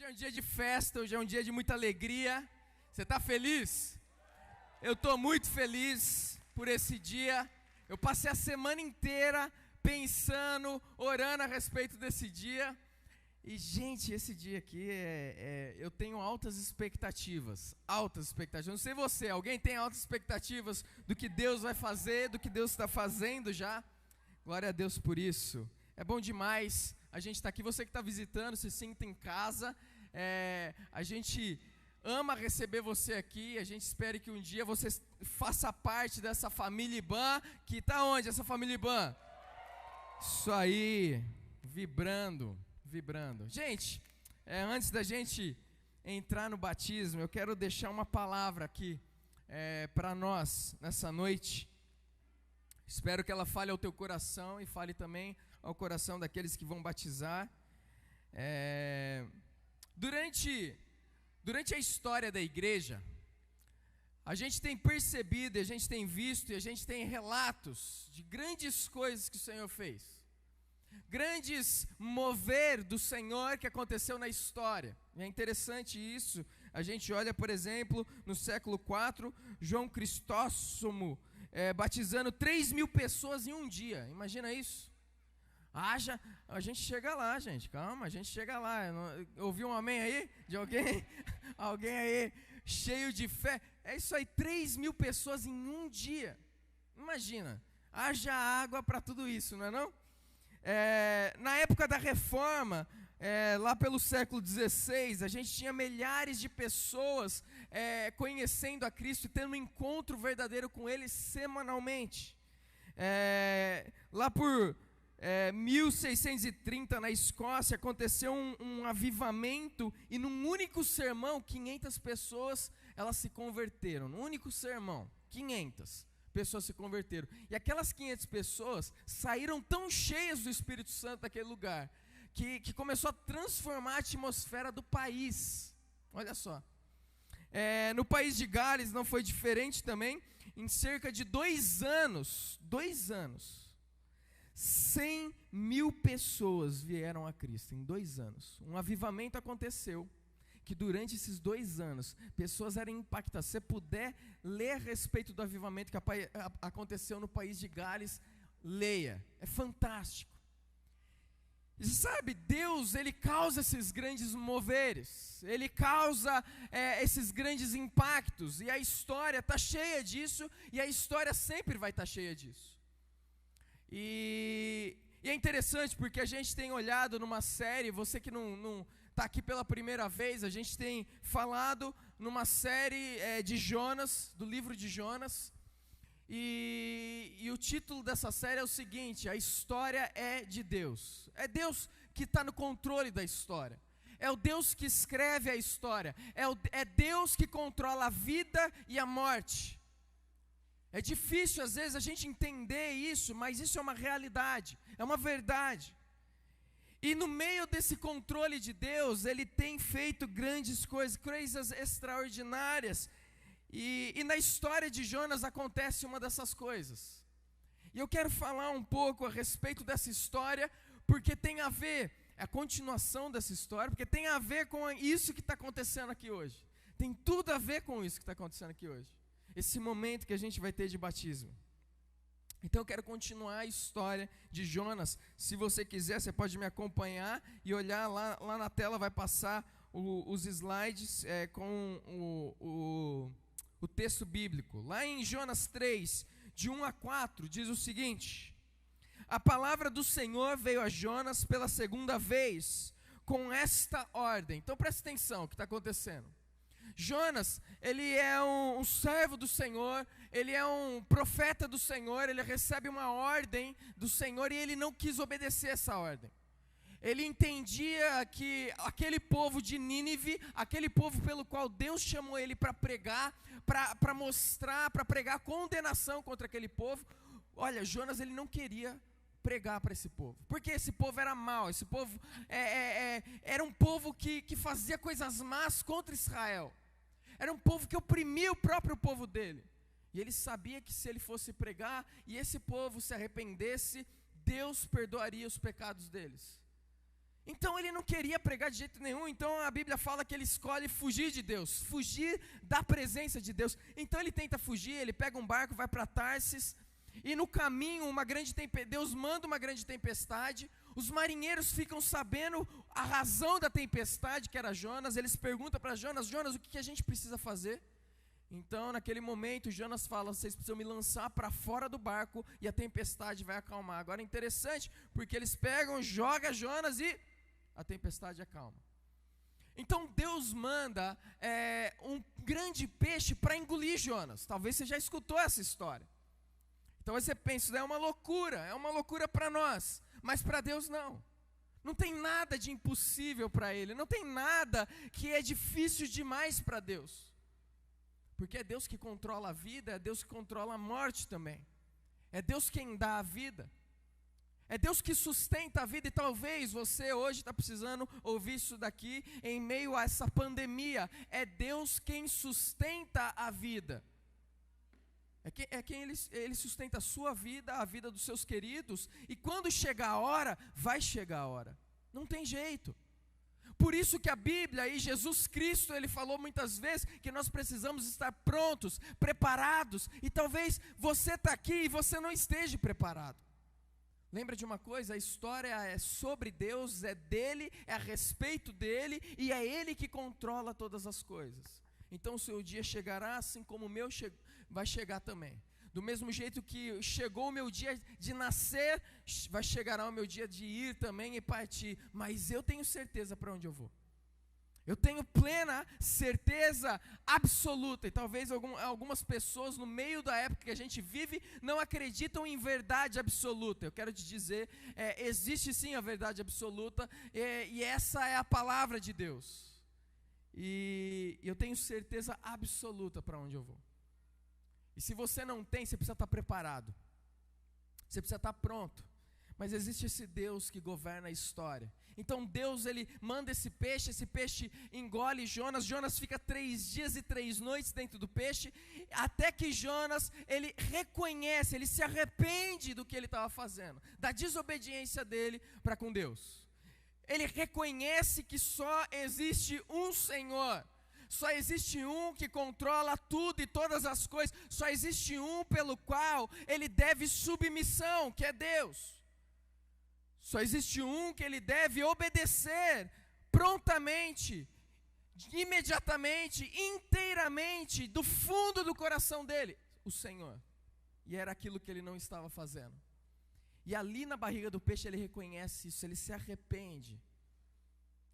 é um dia de festa, hoje é um dia de muita alegria. Você está feliz? Eu estou muito feliz por esse dia. Eu passei a semana inteira pensando, orando a respeito desse dia. E, gente, esse dia aqui, eu tenho altas expectativas. Altas expectativas. Não sei você, alguém tem altas expectativas do que Deus vai fazer, do que Deus está fazendo já? Glória a Deus por isso. É bom demais a gente estar aqui. Você que está visitando, se sinta em casa. A gente ama receber você aqui. A gente espera que um dia você faça parte dessa família IBAN. Que está onde essa família IBAN? Isso aí, vibrando. Gente, antes da gente entrar no batismo, eu quero deixar uma palavra aqui para nós nessa noite. Espero que ela fale ao teu coração e fale também ao coração daqueles que vão batizar. Durante a história da igreja, a gente tem percebido, a gente tem visto e a gente tem relatos de grandes coisas que o Senhor fez. Grandes mover do Senhor que aconteceu na história. E é interessante isso. A gente olha, por exemplo, no século IV, João Cristóstomo batizando 3.000 pessoas em um dia. Imagina isso. A gente chega lá, gente. Calma, a gente chega lá. Ouviu um amém aí? De alguém? Alguém aí cheio de fé? É isso aí, 3.000 pessoas em um dia. Imagina. Haja água para tudo isso, não é não? Na época da Reforma, lá pelo século XVI, a gente tinha milhares de pessoas conhecendo a Cristo e tendo um encontro verdadeiro com Ele semanalmente. Lá por 1630, na Escócia, aconteceu um avivamento e num único sermão, 500 pessoas elas se converteram. Num único sermão, 500 pessoas se converteram. E aquelas 500 pessoas saíram tão cheias do Espírito Santo daquele lugar, que começou a transformar a atmosfera do país. Olha só. No país de Gales não foi diferente também. Em cerca de 2 anos, 100.000 pessoas vieram a Cristo, em 2 anos. Um avivamento aconteceu, que durante esses 2 anos, pessoas eram impactadas. Se você puder ler a respeito do avivamento que aconteceu no país de Gales, leia, é fantástico. E sabe, Deus, Ele causa esses grandes moveres, Ele causa esses grandes impactos, e a história está cheia disso, e a história sempre vai estar cheia disso. E é interessante porque a gente tem olhado numa série, você que não está aqui pela primeira vez, a gente tem falado numa série de Jonas, do livro de Jonas, e o título dessa série é o seguinte: a história é de Deus. É Deus que está no controle da história, é o Deus que escreve a história, é Deus que controla a vida e a morte. É difícil às vezes a gente entender isso, mas isso é uma realidade, é uma verdade. E no meio desse controle de Deus, Ele tem feito grandes coisas extraordinárias. E na história de Jonas acontece uma dessas coisas. E eu quero falar um pouco a respeito dessa história, porque tem a ver, a continuação dessa história, porque tem a ver com isso que está acontecendo aqui hoje. Tem tudo a ver com isso que está acontecendo aqui hoje. Esse momento que a gente vai ter de batismo. Então eu quero continuar a história de Jonas. Se você quiser, você pode me acompanhar e olhar lá na tela, vai passar os slides com o texto bíblico. Lá em Jonas 3, de 1 a 4, diz o seguinte: a palavra do Senhor veio a Jonas pela segunda vez, com esta ordem. Então presta atenção o que está acontecendo. Jonas, ele é um servo do Senhor, ele é um profeta do Senhor, ele recebe uma ordem do Senhor e ele não quis obedecer essa ordem. Ele entendia que aquele povo de Nínive, aquele povo pelo qual Deus chamou ele para pregar, para mostrar, para pregar condenação contra aquele povo. Olha, Jonas, ele não queria pregar para esse povo, porque esse povo era mau, esse povo era um povo que fazia coisas más contra Israel. Era um povo que oprimia o próprio povo dele. E ele sabia que se ele fosse pregar e esse povo se arrependesse, Deus perdoaria os pecados deles. Então ele não queria pregar de jeito nenhum, então a Bíblia fala que ele escolhe fugir de Deus, fugir da presença de Deus. Então ele tenta fugir, ele pega um barco, vai para Tarsis, e no caminho Deus manda uma grande tempestade. Os marinheiros ficam sabendo a razão da tempestade, que era Jonas. Eles perguntam para Jonas: Jonas, o que a gente precisa fazer? Então naquele momento Jonas fala: vocês precisam me lançar para fora do barco e a tempestade vai acalmar. Agora é interessante, porque eles pegam, jogam Jonas e a tempestade acalma. Então Deus manda um grande peixe para engolir Jonas. Talvez você já escutou essa história. Então você pensa: isso é uma loucura para nós, mas para Deus não. Não tem nada de impossível para Ele, não tem nada que é difícil demais para Deus. Porque é Deus que controla a vida, é Deus que controla a morte também. É Deus quem dá a vida. É Deus que sustenta a vida, e talvez você hoje está precisando ouvir isso daqui em meio a essa pandemia. É Deus quem sustenta a vida. É quem ele sustenta a sua vida, a vida dos seus queridos. E quando chegar a hora, vai chegar a hora. Não tem jeito. Por isso que a Bíblia e Jesus Cristo, Ele falou muitas vezes que nós precisamos estar prontos, preparados. E talvez você está aqui e você não esteja preparado. Lembra de uma coisa? A história é sobre Deus, é dele, é a respeito dele, e é Ele que controla todas as coisas. Então o seu dia chegará, assim como o meu vai chegar também. Do mesmo jeito que chegou o meu dia de nascer, vai chegar o meu dia de ir também e partir. Mas eu tenho certeza para onde eu vou. Eu tenho plena certeza absoluta. E talvez algumas pessoas no meio da época que a gente vive não acreditam em verdade absoluta. Eu quero te dizer, existe sim a verdade absoluta, e essa é a palavra de Deus. E eu tenho certeza absoluta para onde eu vou. E se você não tem, você precisa estar preparado. Você precisa estar pronto. Mas existe esse Deus que governa a história. Então Deus, Ele manda esse peixe engole Jonas. Jonas fica 3 dias e 3 noites dentro do peixe, até que Jonas, ele reconhece, ele se arrepende do que ele estava fazendo, da desobediência dele para com Deus. Ele reconhece que só existe um Senhor. Só existe um que controla tudo e todas as coisas. Só existe um pelo qual ele deve submissão, que é Deus. Só existe um que ele deve obedecer prontamente, imediatamente, inteiramente, do fundo do coração dele, o Senhor. E era aquilo que ele não estava fazendo. E ali na barriga do peixe ele reconhece isso, ele se arrepende.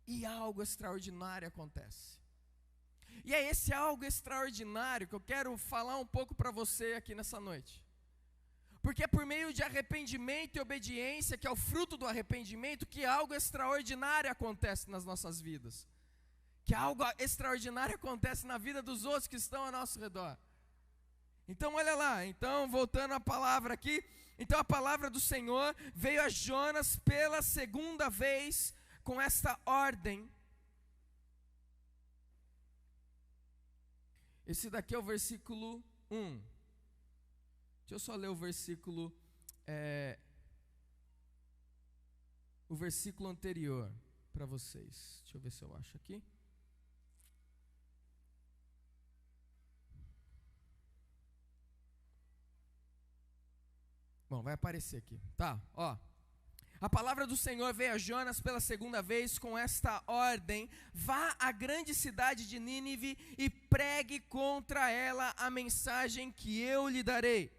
E algo extraordinário acontece. E é esse algo extraordinário que eu quero falar um pouco para você aqui nessa noite. Porque é por meio de arrependimento e obediência, que é o fruto do arrependimento, que algo extraordinário acontece nas nossas vidas. Que algo extraordinário acontece na vida dos outros que estão ao nosso redor. Então olha lá, então voltando à palavra aqui. Então a palavra do Senhor veio a Jonas pela segunda vez com esta ordem. Esse daqui é o versículo 1. Deixa eu só ler o versículo anterior para vocês. Deixa eu ver se eu acho aqui. Bom, vai aparecer aqui. Tá, ó. A palavra do Senhor veio a Jonas pela segunda vez com esta ordem: vá à grande cidade de Nínive e pregue contra ela a mensagem que eu lhe darei.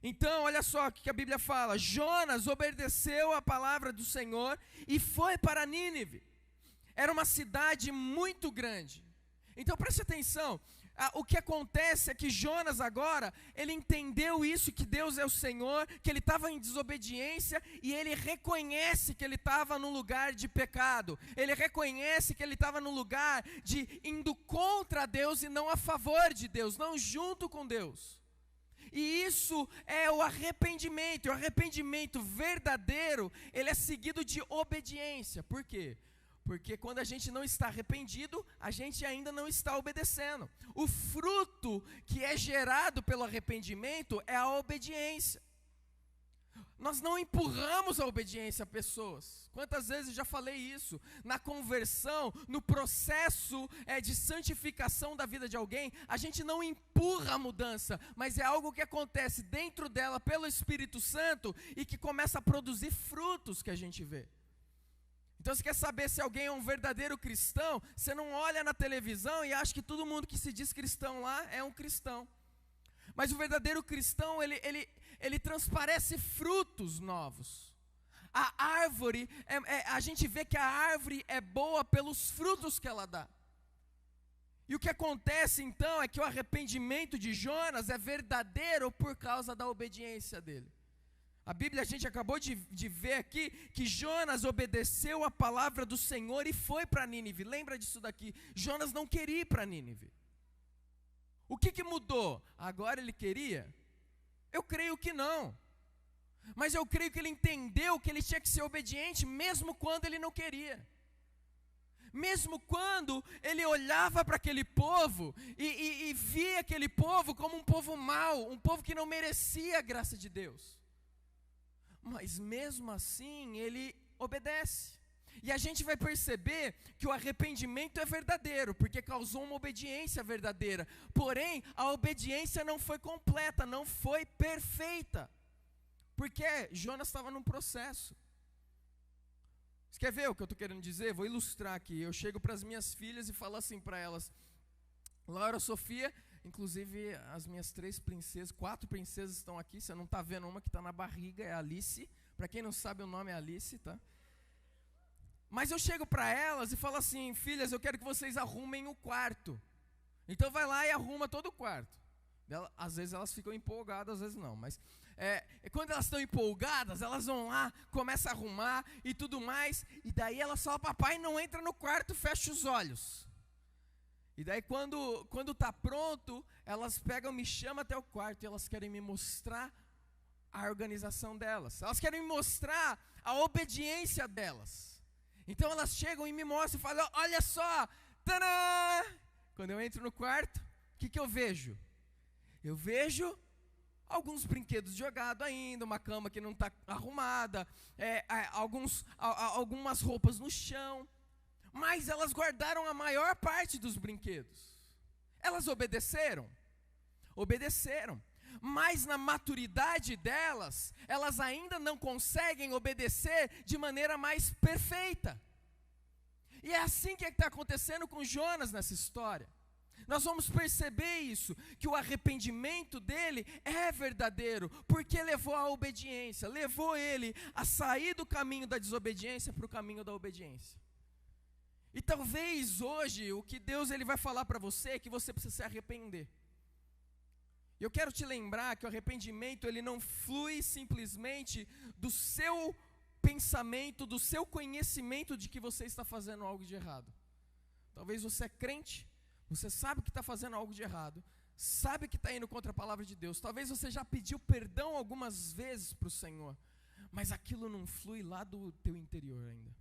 Então, olha só o que a Bíblia fala. Jonas obedeceu a palavra do Senhor e foi para Nínive. Era uma cidade muito grande. Então, preste atenção. O que acontece é que Jonas agora, ele entendeu isso, que Deus é o Senhor, que ele estava em desobediência, e ele reconhece que ele estava num lugar de pecado. Ele reconhece que ele estava num lugar de indo contra Deus e não a favor de Deus, não junto com Deus. E isso é o arrependimento. E o arrependimento verdadeiro, ele é seguido de obediência. Por quê? Porque quando a gente não está arrependido, a gente ainda não está obedecendo. O fruto que é gerado pelo arrependimento é a obediência. Nós não empurramos a obediência a pessoas. Quantas vezes eu já falei isso? Na conversão, no processo de santificação da vida de alguém, a gente não empurra a mudança, mas é algo que acontece dentro dela pelo Espírito Santo e que começa a produzir frutos que a gente vê. Então, você quer saber se alguém é um verdadeiro cristão? Você não olha na televisão e acha que todo mundo que se diz cristão lá é um cristão. Mas o verdadeiro cristão, ele transparece frutos novos. A árvore, a gente vê que a árvore é boa pelos frutos que ela dá. E o que acontece então é que o arrependimento de Jonas é verdadeiro por causa da obediência dele. A Bíblia, a gente acabou de ver aqui, que Jonas obedeceu a palavra do Senhor e foi para Nínive. Lembra disso daqui? Jonas não queria ir para Nínive. O que mudou? Agora ele queria? Eu creio que não. Mas eu creio que ele entendeu que ele tinha que ser obediente, mesmo quando ele não queria. Mesmo quando ele olhava para aquele povo e via aquele povo como um povo mau, um povo que não merecia a graça de Deus. Mas mesmo assim ele obedece. E a gente vai perceber que o arrependimento é verdadeiro, porque causou uma obediência verdadeira. Porém, a obediência não foi completa, não foi perfeita. Porque Jonas estava num processo. Você quer ver o que eu estou querendo dizer? Vou ilustrar aqui. Eu chego para as minhas filhas e falo assim para elas: Laura, Sofia, inclusive as minhas 4 princesas estão aqui. Você não está vendo uma que está na barriga, é a Alice. Para quem não sabe, o nome é Alice, tá? Mas eu chego para elas e falo assim: filhas, eu quero que vocês arrumem o quarto. Então vai lá e arruma todo o quarto. Às vezes elas ficam empolgadas, às vezes não. Mas quando elas estão empolgadas, elas vão lá, começam a arrumar e tudo mais. E daí elas falam: papai, não entra no quarto, fecha os olhos. E daí quando está pronto, elas pegam, me chamam até o quarto e elas querem me mostrar a organização delas. Elas querem me mostrar a obediência delas. Então elas chegam e me mostram e falam: olha só, tadã! Quando eu entro no quarto, o que eu vejo? Eu vejo alguns brinquedos jogados ainda, uma cama que não está arrumada, algumas roupas no chão. Mas elas guardaram a maior parte dos brinquedos. Elas obedeceram? Obedeceram. Mas na maturidade delas, elas ainda não conseguem obedecer de maneira mais perfeita. E é assim que está acontecendo com Jonas nessa história. Nós vamos perceber isso, que o arrependimento dele é verdadeiro, porque levou à obediência, levou ele a sair do caminho da desobediência para o caminho da obediência. E talvez hoje, o que Deus ele vai falar para você é que você precisa se arrepender. Eu quero te lembrar que o arrependimento ele não flui simplesmente do seu pensamento, do seu conhecimento de que você está fazendo algo de errado. Talvez você é crente, você sabe que está fazendo algo de errado, sabe que está indo contra a palavra de Deus. Talvez você já pediu perdão algumas vezes para o Senhor, mas aquilo não flui lá do teu interior ainda.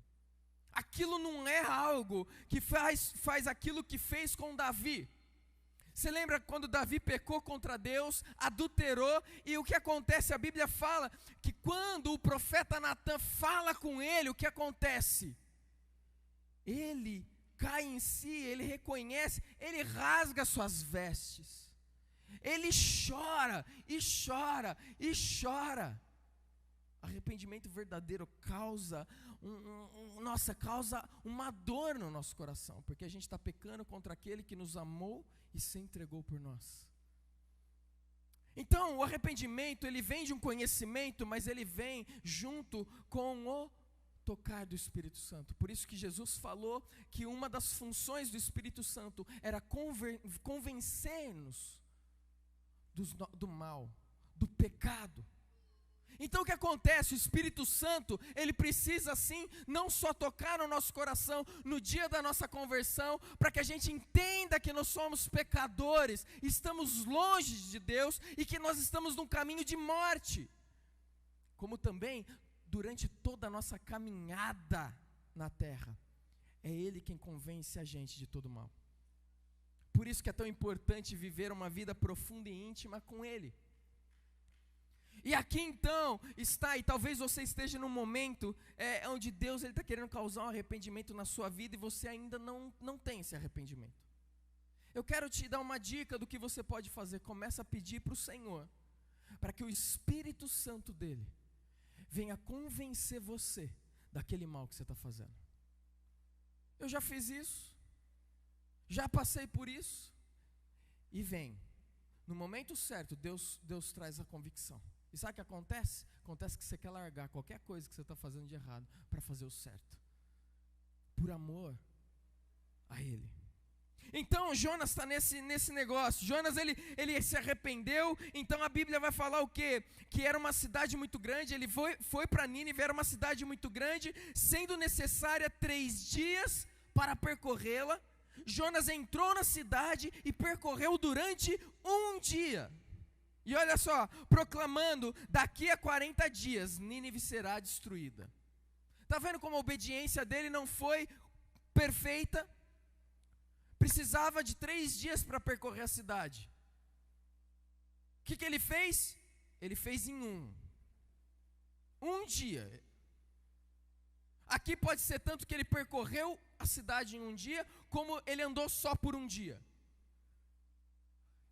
Aquilo não é algo que faz aquilo que fez com Davi. Você lembra quando Davi pecou contra Deus, adulterou, e o que acontece? A Bíblia fala que quando o profeta Natã fala com ele, o que acontece? Ele cai em si, ele reconhece, ele rasga suas vestes. Ele chora, e chora, e chora. Arrependimento verdadeiro causa uma dor no nosso coração, porque a gente está pecando contra aquele que nos amou e se entregou por nós. Então o arrependimento ele vem de um conhecimento, mas ele vem junto com o tocar do Espírito Santo. Por isso que Jesus falou que uma das funções do Espírito Santo era convencer-nos do mal, do pecado. Então o que acontece? O Espírito Santo, ele precisa sim, não só tocar no nosso coração no dia da nossa conversão, para que a gente entenda que nós somos pecadores, estamos longe de Deus e que nós estamos num caminho de morte. Como também, durante toda a nossa caminhada na terra, é Ele quem convence a gente de todo mal. Por isso que é tão importante viver uma vida profunda e íntima com Ele. E aqui então está, e talvez você esteja num momento onde Deus está querendo causar um arrependimento na sua vida e você ainda não tem esse arrependimento. Eu quero te dar uma dica do que você pode fazer. Começa a pedir para o Senhor, para que o Espírito Santo dele venha convencer você daquele mal que você está fazendo. Eu já fiz isso, já passei por isso, e vem, no momento certo, Deus traz a convicção. E sabe o que acontece? Acontece que você quer largar qualquer coisa que você está fazendo de errado para fazer o certo, por amor a Ele. Então Jonas está nesse negócio. Jonas ele se arrependeu. Então a Bíblia vai falar o quê? Que era uma cidade muito grande. Ele foi para Nínive, era uma cidade muito grande, sendo necessária 3 dias para percorrê-la. Jonas entrou na cidade e percorreu durante 1 dia. E olha só, proclamando: daqui a 40 dias Nínive será destruída. Está vendo como a obediência dele não foi perfeita? Precisava de 3 dias para percorrer a cidade. O que ele fez? Ele fez em um dia. Aqui pode ser tanto que ele percorreu a cidade em 1 dia, como ele andou só por 1 dia.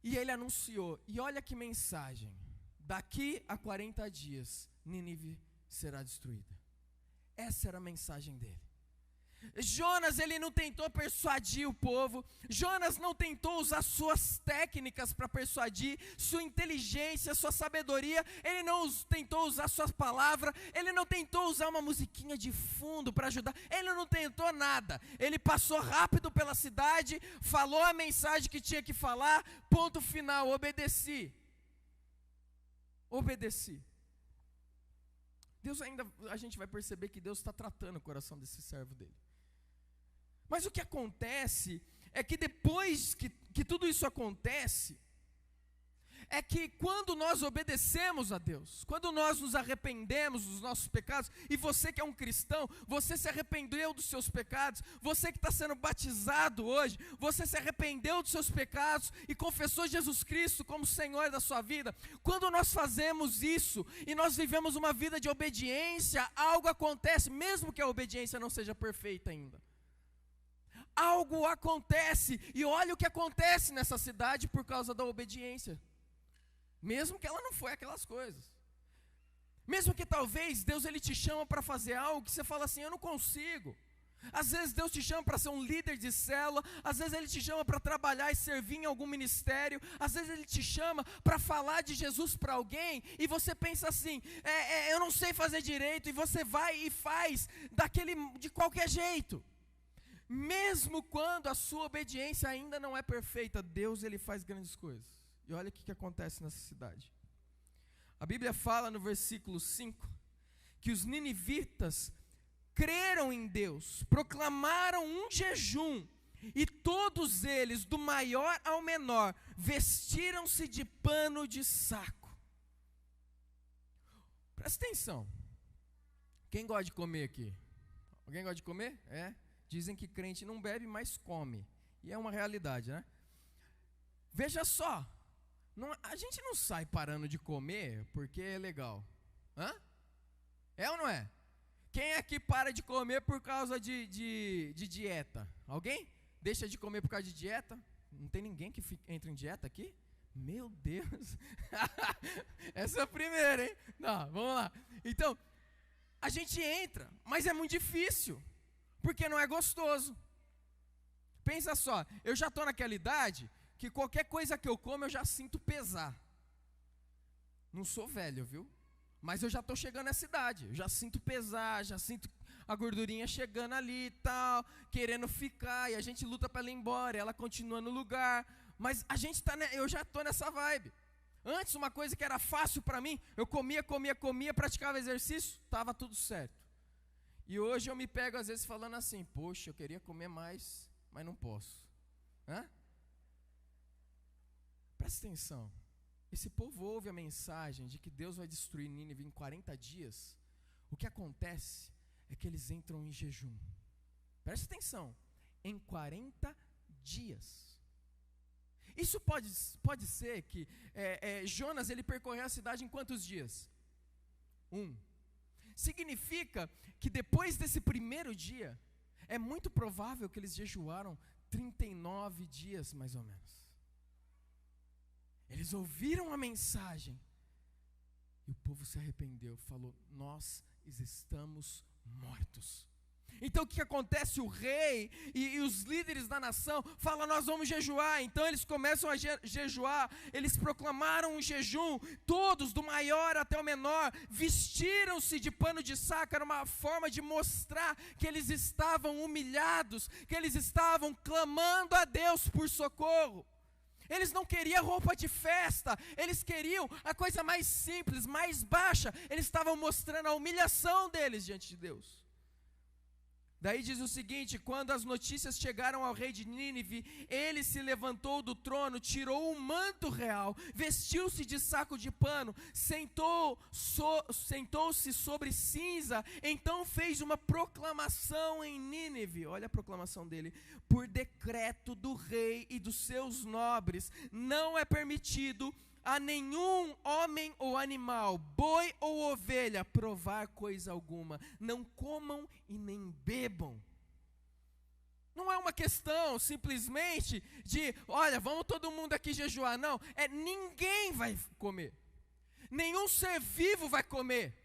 E ele anunciou, e olha que mensagem: daqui a 40 dias, Nínive será destruída. Essa era a mensagem dele. Jonas, ele não tentou persuadir o povo. Jonas não tentou usar suas técnicas para persuadir, sua inteligência, sua sabedoria. Ele não tentou usar suas palavras. Ele não tentou usar uma musiquinha de fundo para ajudar. Ele não tentou nada. Ele passou rápido pela cidade, falou a mensagem que tinha que falar, ponto final. Obedeci. A gente vai perceber que Deus está tratando o coração desse servo dele. Mas o que acontece é que depois que tudo isso acontece, é que quando nós obedecemos a Deus, quando nós nos arrependemos dos nossos pecados, e você que é um cristão, você se arrependeu dos seus pecados, você que está sendo batizado hoje, você se arrependeu dos seus pecados e confessou Jesus Cristo como Senhor da sua vida. Quando nós fazemos isso e nós vivemos uma vida de obediência, algo acontece, mesmo que a obediência não seja perfeita ainda. Algo acontece, e olha o que acontece nessa cidade por causa da obediência. Mesmo que ela não foi aquelas coisas. Mesmo que talvez Deus ele te chama para fazer algo que você fala assim: eu não consigo. Às vezes Deus te chama para ser um líder de célula. Às vezes Ele te chama para trabalhar e servir em algum ministério. Às vezes Ele te chama para falar de Jesus para alguém. E você pensa assim: eu não sei fazer direito. E você vai e faz de qualquer jeito. Mesmo quando a sua obediência ainda não é perfeita, Deus ele faz grandes coisas. E olha o que acontece nessa cidade. A Bíblia fala no versículo 5, que os ninivitas creram em Deus, proclamaram um jejum, e todos eles, do maior ao menor, vestiram-se de pano de saco. Presta atenção. Quem gosta de comer aqui? Alguém gosta de comer? Dizem que crente não bebe, mas come. E é uma realidade, né? Veja só. A gente não sai parando de comer porque é legal. É ou não é? Quem aqui para de comer por causa de dieta? Alguém? Deixa de comer por causa de dieta? Não tem ninguém que entra em dieta aqui? Meu Deus. Essa é a primeira, hein? Não, vamos lá. Então, a gente entra, mas é muito difícil. Porque não é gostoso. Pensa só, eu já estou naquela idade que qualquer coisa que eu como eu já sinto pesar. Não sou velho, viu? Mas eu já estou chegando nessa idade. Eu já sinto pesar, já sinto a gordurinha chegando ali e tal, querendo ficar, e a gente luta para ela ir embora, ela continua no lugar. Mas a gente eu já estou nessa vibe. Antes, uma coisa que era fácil para mim, eu comia, praticava exercício, estava tudo certo. E hoje eu me pego às vezes falando assim: poxa, eu queria comer mais, mas não posso. Presta atenção. Esse povo ouve a mensagem de que Deus vai destruir Nínive em 40 dias. O que acontece é que eles entram em jejum. Presta atenção. Em 40 dias. Isso pode ser que Jonas ele percorreu a cidade em quantos dias? 1. Significa que depois desse primeiro dia, é muito provável que eles jejuaram 39 dias mais ou menos. Eles ouviram a mensagem e o povo se arrependeu, falou: nós estamos mortos. Então o que acontece? O rei e os líderes da nação falam: nós vamos jejuar. Então eles começam a jejuar. Eles proclamaram um jejum. Todos, do maior até o menor, vestiram-se de pano de saco. Era uma forma de mostrar que eles estavam humilhados, que eles estavam clamando a Deus por socorro. Eles não queriam roupa de festa, eles queriam a coisa mais simples, mais baixa. Eles estavam mostrando a humilhação deles diante de Deus. Daí diz o seguinte: quando as notícias chegaram ao rei de Nínive, ele se levantou do trono, tirou um manto real, vestiu-se de saco de pano, sentou-se sobre cinza, então fez uma proclamação em Nínive. Olha a proclamação dele: por decreto do rei e dos seus nobres, não é permitido a nenhum homem ou animal, boi ou ovelha, provar coisa alguma. Não comam e nem bebam. Não é uma questão simplesmente de, olha, vamos todo mundo aqui jejuar. Não, ninguém vai comer. Nenhum ser vivo vai comer.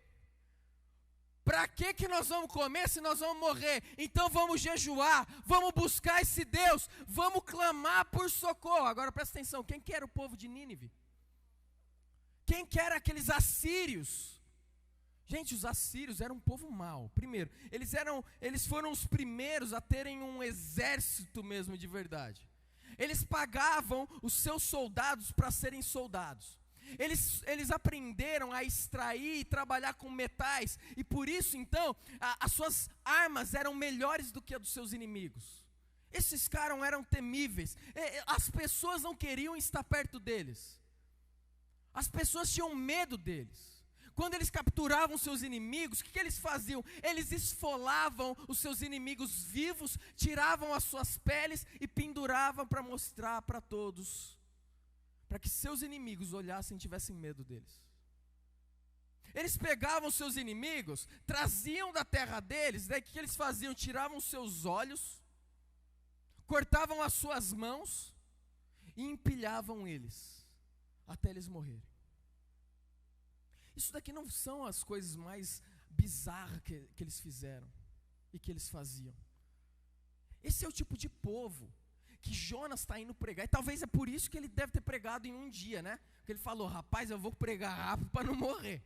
Para que nós vamos comer se nós vamos morrer? Então vamos jejuar, vamos buscar esse Deus, vamos clamar por socorro. Agora presta atenção, quem que era o povo de Nínive? Quem que era aqueles assírios? Gente, os assírios eram um povo mau. Primeiro, eles foram os primeiros a terem um exército mesmo de verdade. Eles pagavam os seus soldados para serem soldados. Eles aprenderam a extrair e trabalhar com metais. E por isso, então, as suas armas eram melhores do que a dos seus inimigos. Esses caras eram temíveis. As pessoas não queriam estar perto deles. As pessoas tinham medo deles. Quando eles capturavam seus inimigos, o que eles faziam? Eles esfolavam os seus inimigos vivos, tiravam as suas peles e penduravam para mostrar para todos, para que seus inimigos olhassem e tivessem medo deles. Eles pegavam seus inimigos, traziam da terra deles, daí o que eles faziam? Tiravam seus olhos, cortavam as suas mãos e empilhavam eles até eles morrerem. Isso daqui não são as coisas mais bizarras que eles fizeram e que eles faziam. Esse é o tipo de povo que Jonas está indo pregar. E talvez é por isso que ele deve ter pregado em um dia, né? Porque ele falou: rapaz, eu vou pregar rápido para não morrer.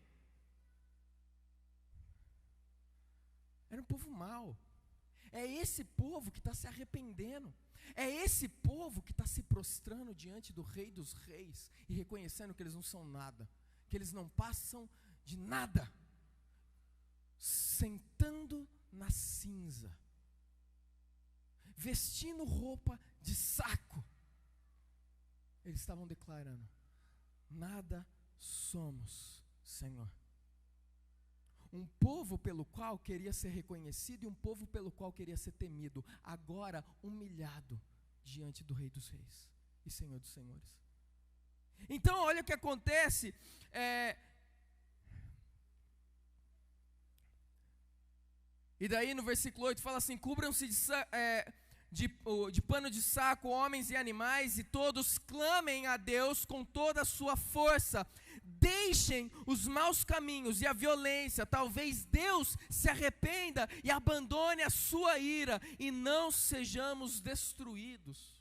Era um povo mau. É esse povo que está se arrependendo. É esse povo que está se prostrando diante do Rei dos Reis e reconhecendo que eles não são nada, que eles não passam de nada, sentando na cinza, vestindo roupa de saco. Eles estavam declarando: nada somos, Senhor. Um povo pelo qual queria ser reconhecido e um povo pelo qual queria ser temido, agora humilhado diante do Rei dos Reis e Senhor dos Senhores. Então olha o que acontece, e daí no versículo 8 fala assim: cubram-se de pano de saco homens e animais, e todos clamem a Deus com toda a sua força. Deixem os maus caminhos e a violência, talvez Deus se arrependa e abandone a sua ira, e não sejamos destruídos.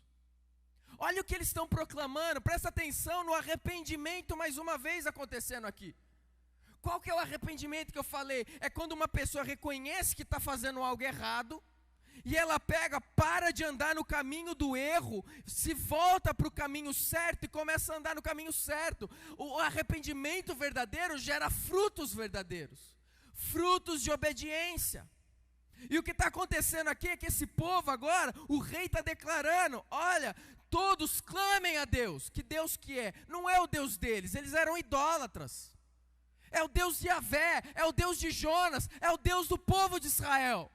Olha o que eles estão proclamando, presta atenção no arrependimento mais uma vez acontecendo aqui. Qual que é o arrependimento que eu falei? É quando uma pessoa reconhece que está fazendo algo errado, e ela para de andar no caminho do erro, se volta para o caminho certo e começa a andar no caminho certo. O arrependimento verdadeiro gera frutos verdadeiros, frutos de obediência. E o que está acontecendo aqui é que esse povo agora, o rei está declarando: olha, todos clamem a Deus. Que Deus que é? Não é o Deus deles, eles eram idólatras. É o Deus de Yahvé, é o Deus de Jonas, é o Deus do povo de Israel.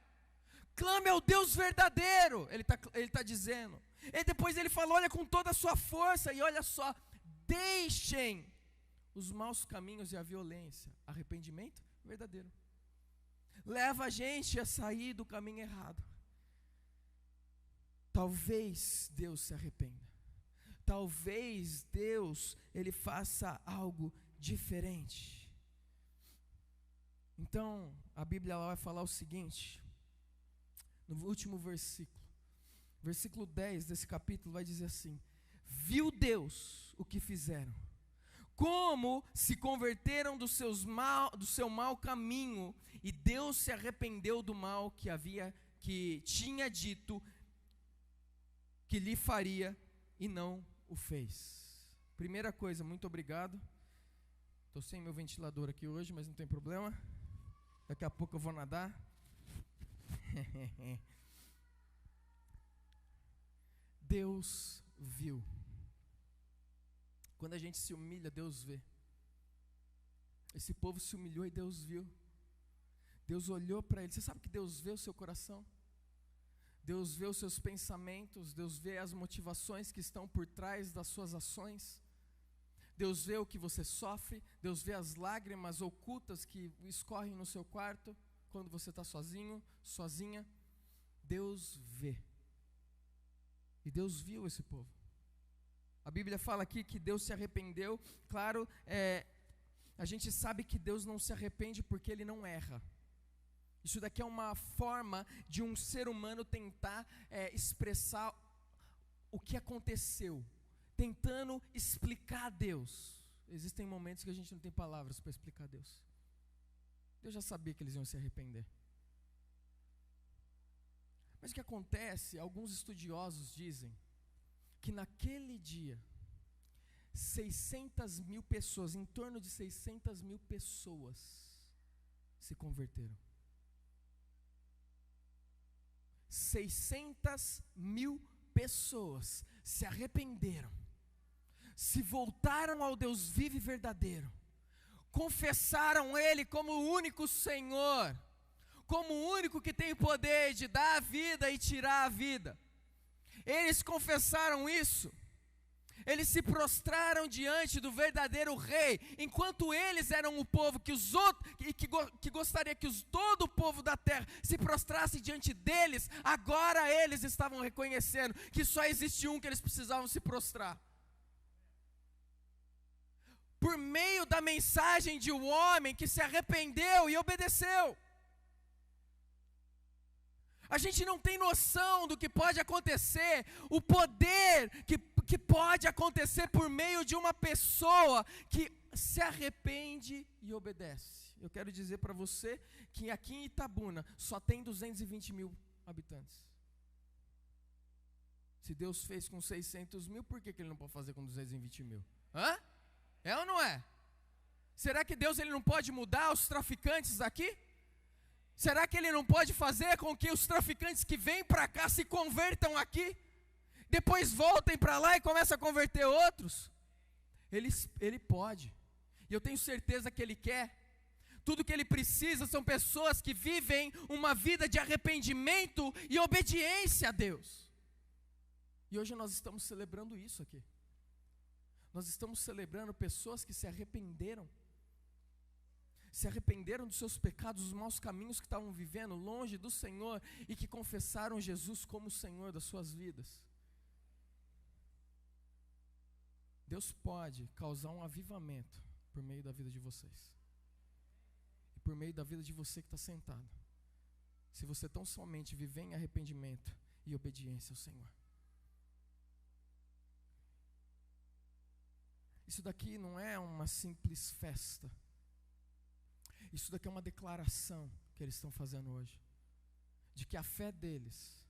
Clame ao Deus verdadeiro, ele está dizendo. E depois ele fala, olha, com toda a sua força, e olha só, deixem os maus caminhos e a violência. Arrependimento verdadeiro leva a gente a sair do caminho errado. Talvez Deus se arrependa. Talvez Deus, Ele faça algo diferente. Então, a Bíblia vai falar o seguinte, no último versículo 10 desse capítulo vai dizer assim: viu Deus o que fizeram, como se converteram do seu mau caminho, e Deus se arrependeu do mal que tinha dito que lhe faria e não o fez. Primeira coisa, muito obrigado. Estou sem meu ventilador aqui hoje, mas não tem problema. Daqui a pouco eu vou nadar. Deus viu. Quando a gente se humilha, Deus vê. Esse povo se humilhou e Deus viu. Deus olhou para ele. Você sabe que Deus vê o seu coração? Deus vê os seus pensamentos. Deus vê as motivações que estão por trás das suas ações. Deus vê o que você sofre. Deus vê as lágrimas ocultas que escorrem no seu quarto quando você está sozinho, sozinha. Deus vê. E Deus viu esse povo. A Bíblia fala aqui que Deus se arrependeu. Claro, a gente sabe que Deus não se arrepende porque Ele não erra. Isso daqui é uma forma de um ser humano tentar expressar o que aconteceu, tentando explicar a Deus. Existem momentos que a gente não tem palavras para explicar a Deus. Deus já sabia que eles iam se arrepender. Mas o que acontece, alguns estudiosos dizem que naquele dia, 600 mil pessoas, em torno de 600 mil pessoas se converteram. 600 mil pessoas se arrependeram, se voltaram ao Deus vivo e verdadeiro, confessaram Ele como o único Senhor, como o único que tem o poder de dar a vida e tirar a vida. Eles confessaram isso. Eles se prostraram diante do verdadeiro rei, enquanto eles eram o povo que os outros, que gostaria que todo o povo da terra se prostrasse diante deles. Agora eles estavam reconhecendo que só existia um que eles precisavam se prostrar. Por meio da mensagem de um homem que se arrependeu e obedeceu. A gente não tem noção do que pode acontecer, o poder que pode acontecer por meio de uma pessoa que se arrepende e obedece. Eu quero dizer para você que aqui em Itabuna só tem 220 mil habitantes. Se Deus fez com 600 mil, por que Ele não pode fazer com 220 mil? Hã? É ou não é? Será que Deus Ele não pode mudar os traficantes daqui? Será que Ele não pode fazer com que os traficantes que vêm para cá se convertam aqui? Depois voltem para lá e comecem a converter outros? Ele pode. E eu tenho certeza que Ele quer. Tudo que Ele precisa são pessoas que vivem uma vida de arrependimento e obediência a Deus. E hoje nós estamos celebrando isso aqui. Nós estamos celebrando pessoas que se arrependeram dos seus pecados, dos maus caminhos que estavam vivendo longe do Senhor e que confessaram Jesus como o Senhor das suas vidas. Deus pode causar um avivamento por meio da vida de vocês e por meio da vida de você que está sentado, se você tão somente viver em arrependimento e obediência ao Senhor. Isso daqui não é uma simples festa. Isso daqui é uma declaração que eles estão fazendo hoje, de que a fé deles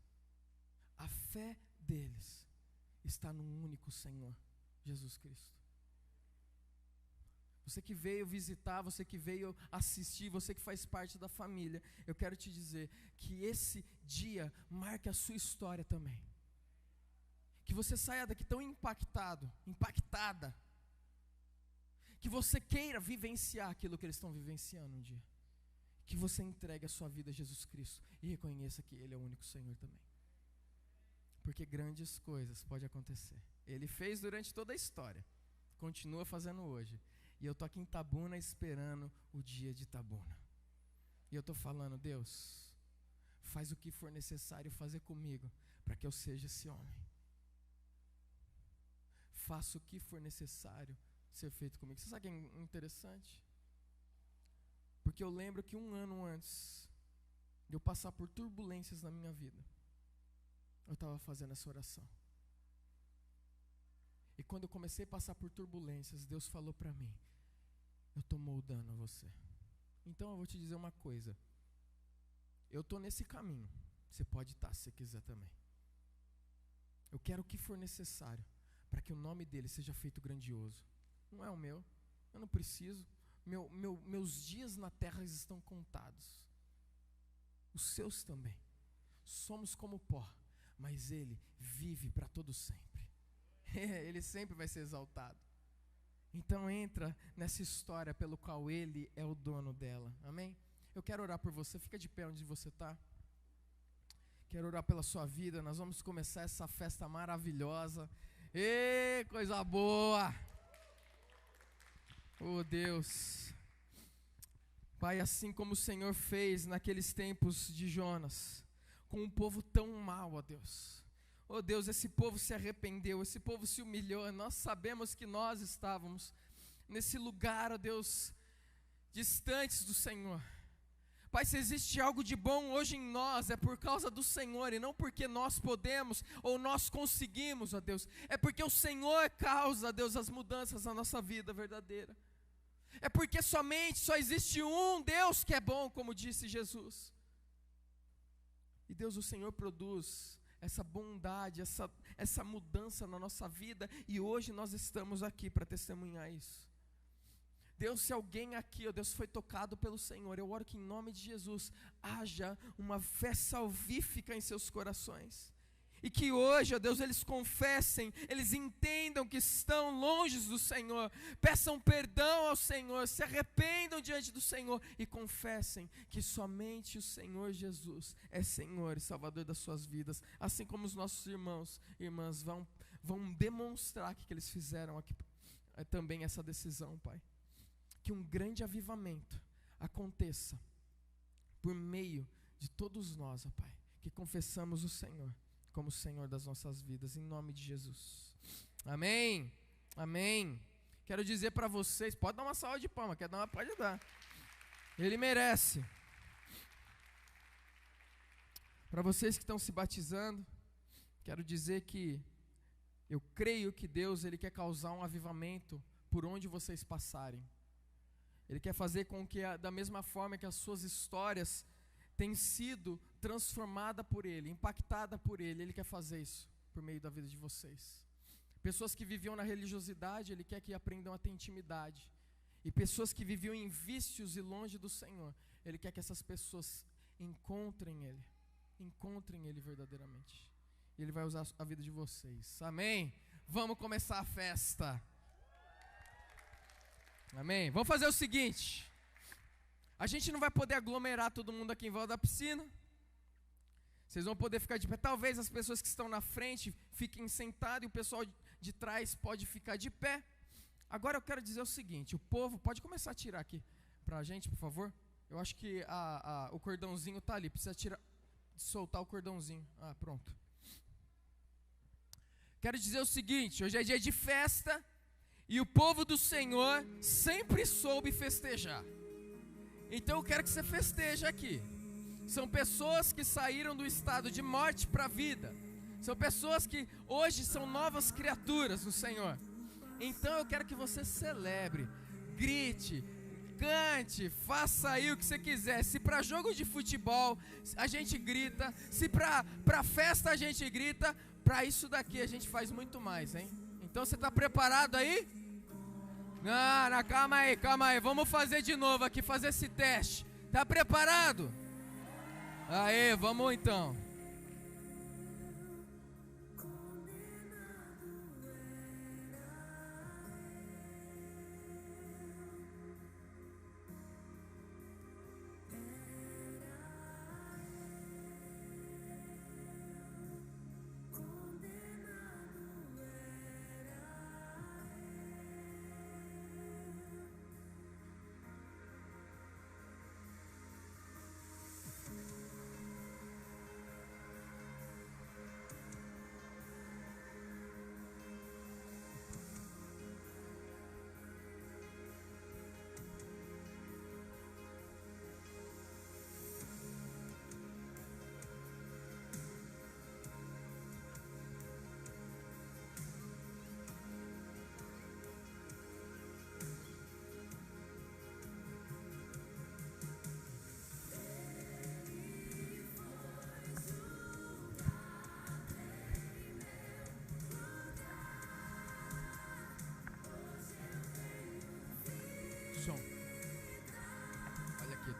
está num único Senhor, Jesus Cristo. Você que veio visitar, você que veio assistir, você que faz parte da família, eu quero te dizer que esse dia marque a sua história também. Que você saia daqui tão impactada, que você queira vivenciar aquilo que eles estão vivenciando um dia. Que você entregue a sua vida a Jesus Cristo e reconheça que Ele é o único Senhor também. Porque grandes coisas podem acontecer. Ele fez durante toda a história, continua fazendo hoje. E eu estou aqui em Itabuna esperando o dia de Itabuna. E eu estou falando, Deus, faz o que for necessário fazer comigo, para que eu seja esse homem. Faça o que for necessário ser feito comigo. Você sabe o que é interessante? Porque eu lembro que 1 ano antes de eu passar por turbulências na minha vida, eu estava fazendo essa oração. E quando eu comecei a passar por turbulências, Deus falou para mim, eu estou moldando você. Então eu vou te dizer uma coisa, eu estou nesse caminho, você pode estar se você quiser também. Eu quero o que for necessário, para que o nome dele seja feito grandioso. Não é o meu, eu não preciso, meus dias na terra estão contados, os seus também. Somos como pó, mas ele vive para todo sempre. Ele sempre vai ser exaltado. Então entra nessa história pelo qual ele é o dono dela. Amém? Eu quero orar por você. Fica de pé onde você está. Quero orar pela sua vida. Nós vamos começar essa festa maravilhosa. Ê, coisa boa! Oh Deus! Pai, assim como o Senhor fez naqueles tempos de Jonas, com um povo tão mau, ó Deus. Oh Deus, esse povo se arrependeu, esse povo se humilhou. Nós sabemos que nós estávamos nesse lugar, ó Deus, distantes do Senhor. Pai, se existe algo de bom hoje em nós, é por causa do Senhor, e não porque nós podemos ou nós conseguimos, ó Deus. É porque o Senhor causa, ó Deus, as mudanças na nossa vida verdadeira. É porque só existe um Deus que é bom, como disse Jesus. E Deus, o Senhor produz essa bondade, essa mudança na nossa vida, e hoje nós estamos aqui para testemunhar isso. Deus, se alguém aqui, ó Deus, foi tocado pelo Senhor, eu oro que em nome de Jesus haja uma fé salvífica em seus corações. E que hoje, ó Deus, eles confessem, eles entendam que estão longe do Senhor, peçam perdão ao Senhor, se arrependam diante do Senhor e confessem que somente o Senhor Jesus é Senhor e Salvador das suas vidas, assim como os nossos irmãos e irmãs vão demonstrar que eles fizeram aqui também essa decisão, Pai. Que um grande avivamento aconteça por meio de todos nós, ó Pai, que confessamos o Senhor como Senhor das nossas vidas, em nome de Jesus. Amém, amém. Quero dizer para vocês, pode dar uma salva de palmas, quer dar uma, pode dar. Ele merece. Para vocês que estão se batizando, quero dizer que eu creio que Deus, Ele quer causar um avivamento por onde vocês passarem. Ele quer fazer com que, da mesma forma que as suas histórias têm sido transformadas por Ele, impactada por Ele, Ele quer fazer isso por meio da vida de vocês. Pessoas que viviam na religiosidade, Ele quer que aprendam a ter intimidade. E pessoas que viviam em vícios e longe do Senhor, Ele quer que essas pessoas encontrem Ele verdadeiramente. E Ele vai usar a vida de vocês. Amém? Vamos começar a festa. Amém? Vamos fazer o seguinte. A gente não vai poder aglomerar todo mundo aqui em volta da piscina. Vocês vão poder ficar de pé. Talvez as pessoas que estão na frente fiquem sentadas e o pessoal de trás pode ficar de pé. Agora eu quero dizer o seguinte. O povo, pode começar a tirar aqui pra gente, por favor. Eu acho que o cordãozinho está ali. Precisa soltar o cordãozinho. Ah, pronto. Quero dizer o seguinte. Hoje é dia de festa. E o povo do Senhor sempre soube festejar. Então eu quero que você festeje aqui. São pessoas que saíram do estado de morte para a vida. São pessoas que hoje são novas criaturas no Senhor. Então eu quero que você celebre, grite, cante, faça aí o que você quiser. Se para jogo de futebol a gente grita, se para festa a gente grita, para isso daqui a gente faz muito mais, hein? Então você está preparado aí? Não, calma aí, vamos fazer de novo aqui, fazer esse teste. Tá preparado? Aê, vamos então.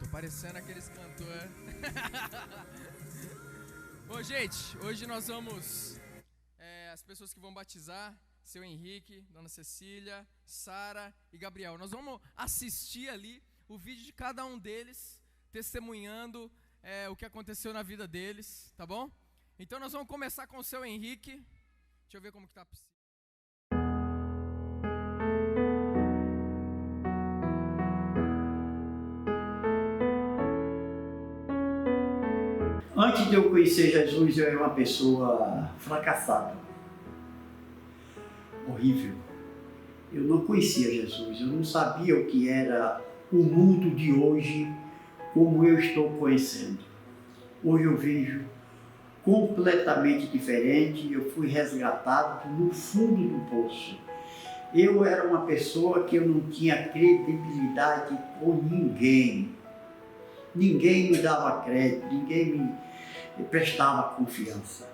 Tô parecendo aqueles cantores. Bom, gente, hoje nós vamos... as pessoas que vão batizar, seu Henrique, Dona Cecília, Sara e Gabriel. Nós vamos assistir ali o vídeo de cada um deles, testemunhando o que aconteceu na vida deles, tá bom? Então nós vamos começar com o seu Henrique. Deixa eu ver como que tá a piscina. Antes de eu conhecer Jesus, eu era uma pessoa fracassada, horrível. Eu não conhecia Jesus, eu não sabia o que era o mundo de hoje, como eu estou conhecendo. Hoje eu vejo completamente diferente, eu fui resgatado no fundo do poço. Eu era uma pessoa que eu não tinha credibilidade com ninguém. Ninguém me dava crédito, ninguém me prestava confiança.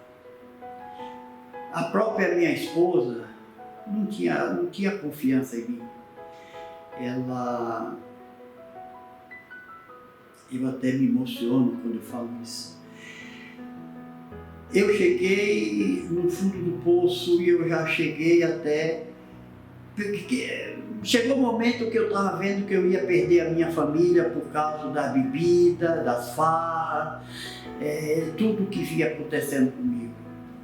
A própria minha esposa não tinha confiança em mim. Eu até me emociono quando eu falo isso. Eu cheguei no fundo do poço e eu já cheguei até... Chegou um momento que eu estava vendo que eu ia perder a minha família por causa da bebida, das farras, tudo que vinha acontecendo comigo.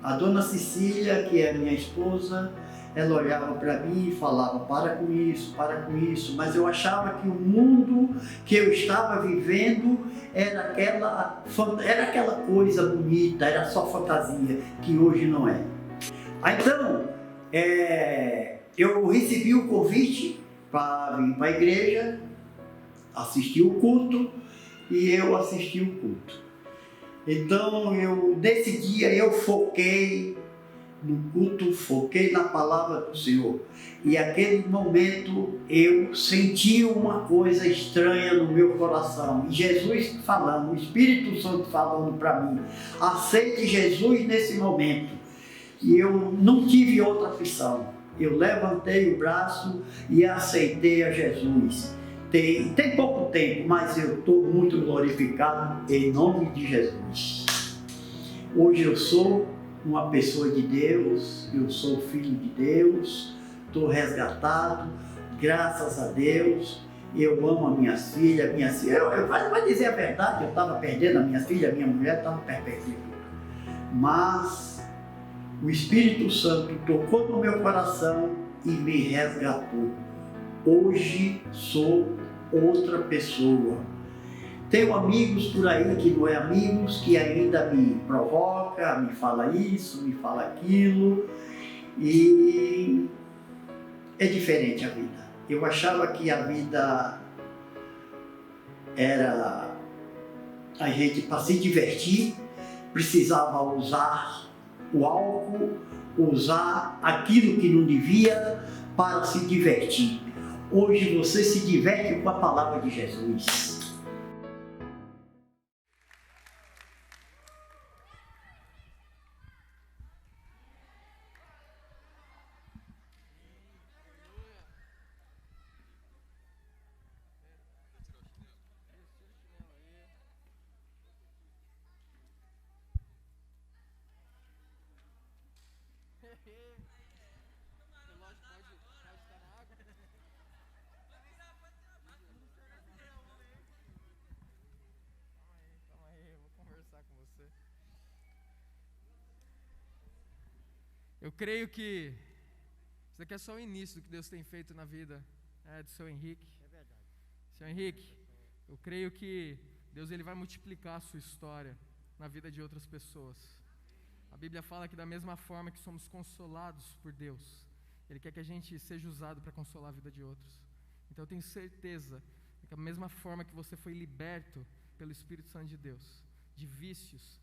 A Dona Cecília, que é minha esposa, ela olhava para mim e falava, para com isso, mas eu achava que o mundo que eu estava vivendo era aquela coisa bonita, era só fantasia, que hoje não é. Então, eu recebi o convite para vir para a igreja, assistir o culto, e eu assisti o culto. Então, nesse dia eu foquei no culto, foquei na palavra do Senhor. E aquele momento eu senti uma coisa estranha no meu coração. E Jesus falando, o Espírito Santo falando para mim, aceite Jesus nesse momento. E eu não tive outra opção. Eu levantei o braço e aceitei a Jesus. Tem pouco tempo, mas eu estou muito glorificado em nome de Jesus. Hoje eu sou uma pessoa de Deus, eu sou filho de Deus, estou resgatado, graças a Deus. Eu amo as minhas filhas, vai dizer a verdade, eu estava perdendo a minha filha, a minha mulher estava perdendo. Mas o Espírito Santo tocou no meu coração e me resgatou. Hoje sou outra pessoa. Tenho amigos por aí que não é amigos, que ainda me provoca, me fala isso, me fala aquilo. E é diferente a vida. Eu achava que a vida era a gente, para se divertir, precisava usar o álcool, usar aquilo que não devia para se divertir. Hoje você se diverte com a palavra de Jesus. Eu creio que isso aqui é só o início do que Deus tem feito na vida do seu Henrique. É verdade. Seu Henrique, eu creio que Deus ele vai multiplicar a sua história na vida de outras pessoas. A Bíblia fala que da mesma forma que somos consolados por Deus, Ele quer que a gente seja usado para consolar a vida de outros. Então eu tenho certeza que da mesma forma que você foi liberto pelo Espírito Santo de Deus, de vícios,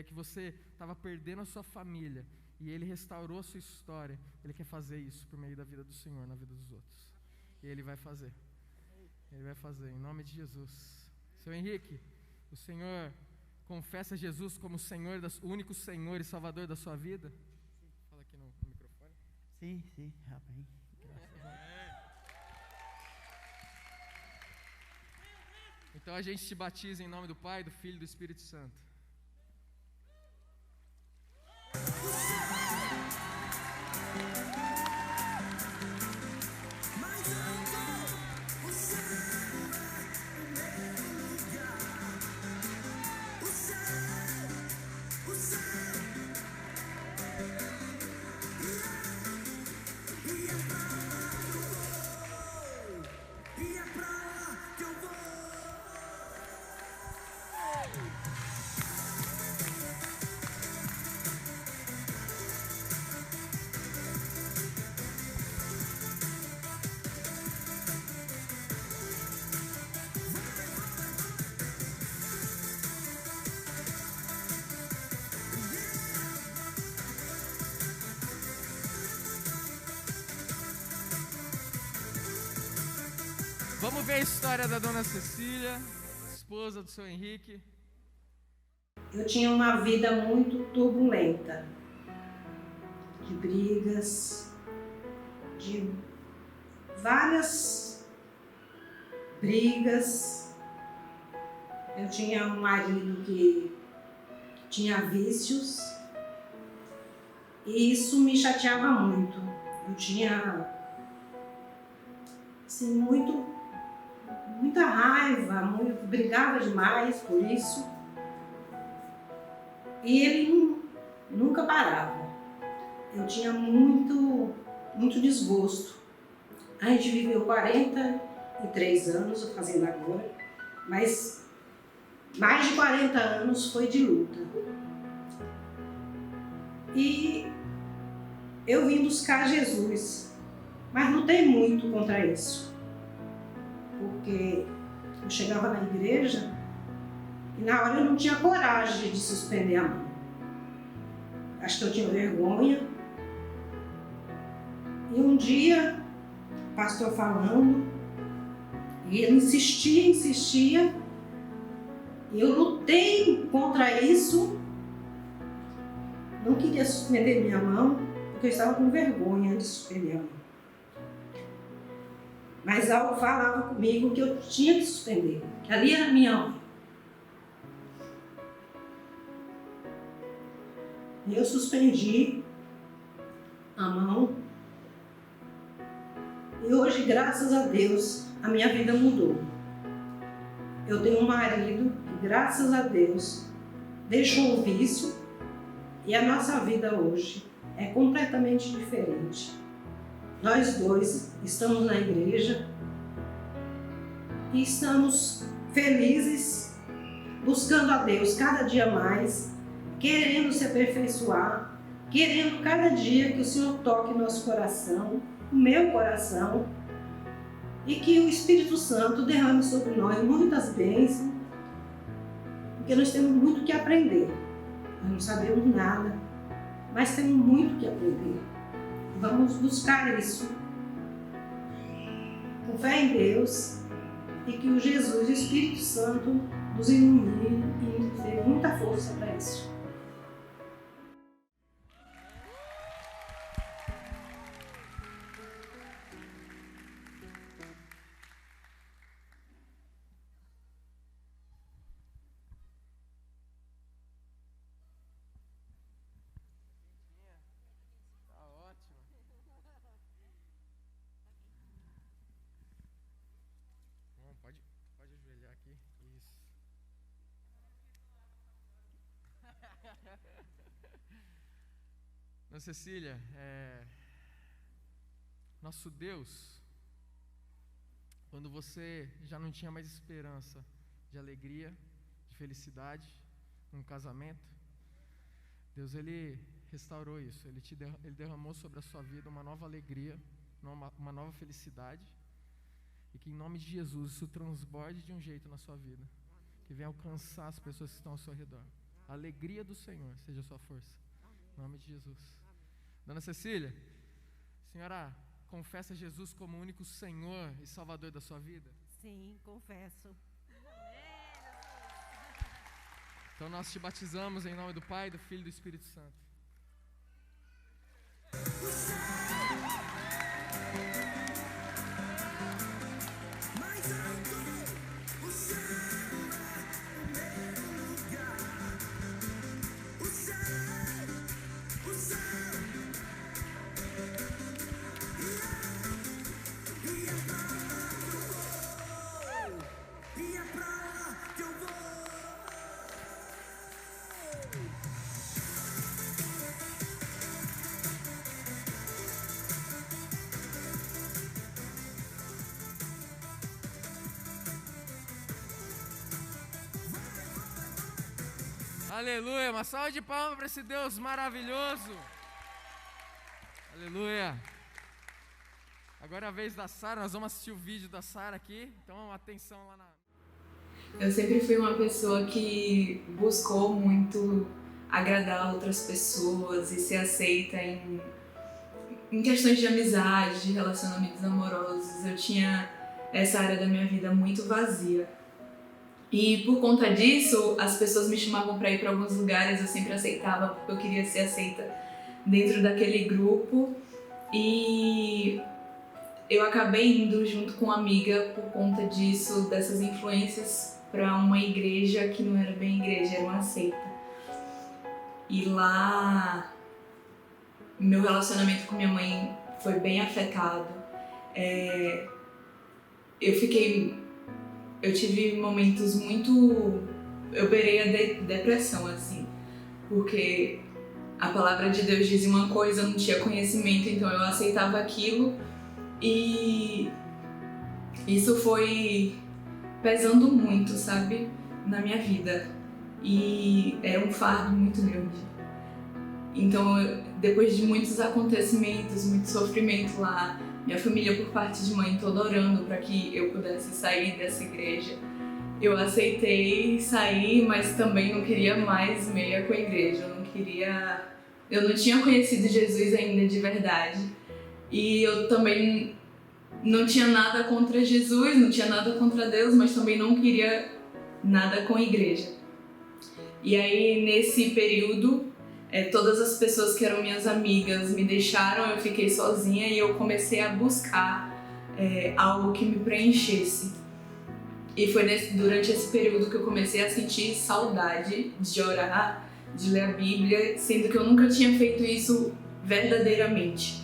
que você estava perdendo a sua família, e Ele restaurou a sua história, Ele quer fazer isso por meio da vida do Senhor, na vida dos outros. E Ele vai fazer. Ele vai fazer, em nome de Jesus. Seu Henrique, o Senhor confessa Jesus como o único Senhor e Salvador da sua vida? Fala aqui no microfone. Sim, amém. Graças a Deus. Então a gente te batiza em nome do Pai, do Filho e do Espírito Santo. Vamos ver a história da dona Cecília, esposa do seu Henrique. Eu tinha uma vida muito turbulenta, de brigas, de várias brigas. Eu tinha um marido que tinha vícios e isso me chateava muito. Eu tinha assim, muita raiva, brigava demais por isso. E ele nunca parava. Eu tinha muito desgosto. A gente viveu 43 anos, fazendo agora, mas mais de 40 anos foi de luta. E eu vim buscar Jesus, mas lutei muito contra isso. Porque eu chegava na igreja e na hora eu não tinha coragem de suspender a mão. Acho que eu tinha vergonha. E um dia, o pastor falando, e ele insistia, e eu lutei contra isso, não queria suspender minha mão, porque eu estava com vergonha de suspender a mão. Mas algo falava comigo que eu tinha que suspender, que ali era a minha hora. E eu suspendi a mão. E hoje, graças a Deus, a minha vida mudou. Eu tenho um marido que, graças a Deus, deixou o vício e a nossa vida hoje é completamente diferente. Nós dois estamos na igreja e estamos felizes, buscando a Deus cada dia mais, querendo se aperfeiçoar, querendo cada dia que o Senhor toque nosso coração, o meu coração, e que o Espírito Santo derrame sobre nós muitas bênçãos, porque nós temos muito que aprender. Nós não sabemos nada, mas temos muito que aprender. Vamos buscar isso com fé em Deus e que o Jesus e o Espírito Santo nos ilumine e nos dê muita força para isso. Pode ajoelhar aqui. Isso. Dona Cecília, nosso Deus, quando você já não tinha mais esperança de alegria, de felicidade, num casamento, Deus, Ele restaurou isso. Ele derramou sobre a sua vida uma nova alegria, uma nova felicidade. E que em nome de Jesus isso transborde de um jeito na sua vida, que venha alcançar as pessoas que estão ao seu redor. A alegria do Senhor seja a sua força, em nome de Jesus. Dona Cecília, a senhora confessa Jesus como o único Senhor e Salvador da sua vida? Sim, confesso. Então nós te batizamos em nome do Pai, do Filho e do Espírito Santo. Mais alto, o céu. Aleluia. Uma salva de palmas para esse Deus maravilhoso. Aleluia. Agora é a vez da Sara. Nós vamos assistir o vídeo da Sara aqui. Então, atenção lá na... Eu sempre fui uma pessoa que buscou muito agradar outras pessoas e ser aceita em questões de amizade, de relacionamentos amorosos. Eu tinha essa área da minha vida muito vazia. E por conta disso, as pessoas me chamavam para ir para alguns lugares, eu sempre aceitava porque eu queria ser aceita dentro daquele grupo. E eu acabei indo junto com uma amiga por conta disso, dessas influências, para uma igreja que não era bem igreja, era uma seita. E lá, meu relacionamento com minha mãe foi bem afetado. Eu tive momentos muito... Eu beirei a depressão, assim, porque a palavra de Deus dizia uma coisa, eu não tinha conhecimento, então eu aceitava aquilo e isso foi pesando muito, sabe, na minha vida, e era um fardo muito grande. Então, depois de muitos acontecimentos, muito sofrimento lá, minha família por parte de mãe toda orando para que eu pudesse sair dessa igreja, eu aceitei sair, mas também não queria mais meia com a igreja, eu não tinha conhecido Jesus ainda de verdade, e eu também não tinha nada contra Jesus, não tinha nada contra Deus, mas também não queria nada com a igreja. E aí, nesse período, todas as pessoas que eram minhas amigas me deixaram, eu fiquei sozinha e eu comecei a buscar algo que me preenchesse. E foi durante esse período que eu comecei a sentir saudade de orar, de ler a Bíblia, sendo que eu nunca tinha feito isso verdadeiramente.